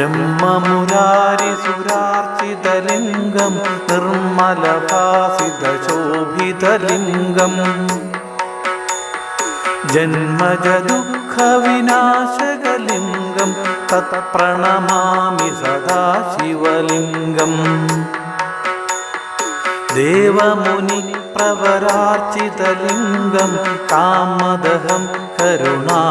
ब्रह्ममुरारिसुरार्चितलिङ्गं निर्मलभासितशोभितलिङ्गम् जन्मजदुःखविनाशकलिङ्गं तत्प्रणमामि सदा शिवलिङ्गम् देवमुनिप्रवरार्चितलिङ्गं कामदहं करुणाकरलिङ्गम्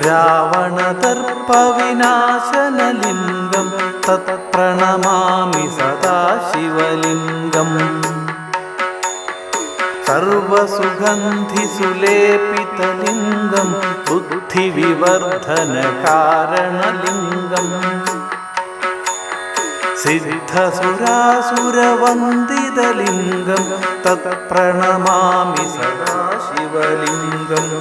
रावणदर्पविनाशनलिङ्गं तत्प्रणमामि सदा शिवलिङ्गम् सर्वसुगन्धिसुलेपितलिङ्गं बुद्धिविवर्धनकारणलिङ्गम् सिद्धसुरासुरवन्दितलिङ्गं तत्प्रणमामि सदा शिवलिङ्गम्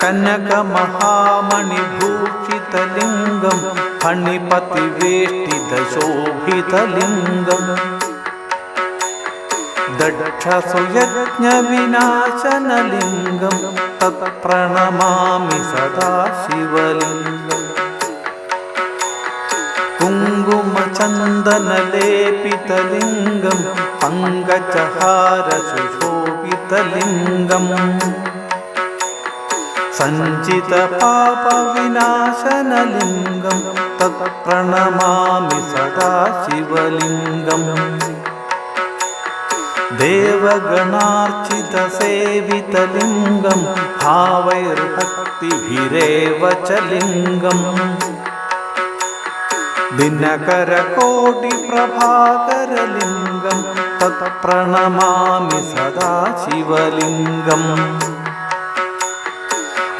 कनकमहामणिभूषितलिङ्गं फणिपतिवेष्टितशोभितलिङ्गम् दक्षसुयज्ञविनाशनलिङ्गं तत्प्रणमामि सदा शिवलिङ्गम् कुङ्कुमचन्दनलेपितलिङ्गं पङ्कजहारसुशोभितलिङ्गम् सञ्चितपापविनाशनलिङ्गं तत्प्रणमामि सदा शिवलिङ्गम् देवगणार्चितसेवितलिङ्गं भावैर्भक्तिभिरेव च लिङ्गम् दिनकरकोटिप्रभाकरलिङ्गं तत्प्रणमामि सदा शिवलिङ्गम्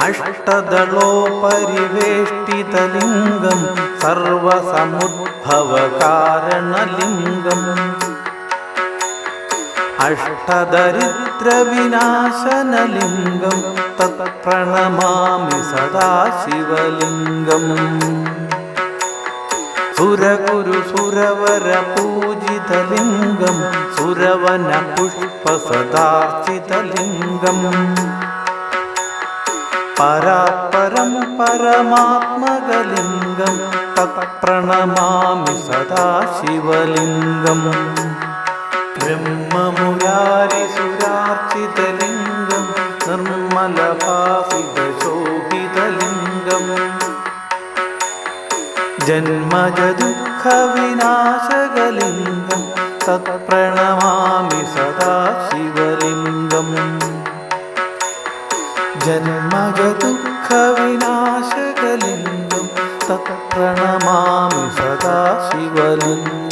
अष्टदलोपरिवेष्टितलिङ्गं सर्वसमुद्भवकारणलिङ्गम् अष्टदरिद्रविनाशनलिङ्गं तत्प्रणमामि सदा शिवलिङ्गम् सुरगुरुसुरवरपूजितलिङ्गं सुरवनपुष्पसदार्चितलिङ्गम् परात्परं परमात्मकलिङ्गं तत्प्रणमामि सदा शिवलिङ्गम् ब्रह्ममुरारिसुरार्चितलिङ्गं निर्मलभासितशोभितलिङ्गम् जन्मजदुःखविनाशकलिङ्गं तत्प्रणमामि सदा शिवलिङ्गम् जन्मजदुःखविनाशकलिङ्गं तत्प्रणमामि सदा शिवलिङ्गम्।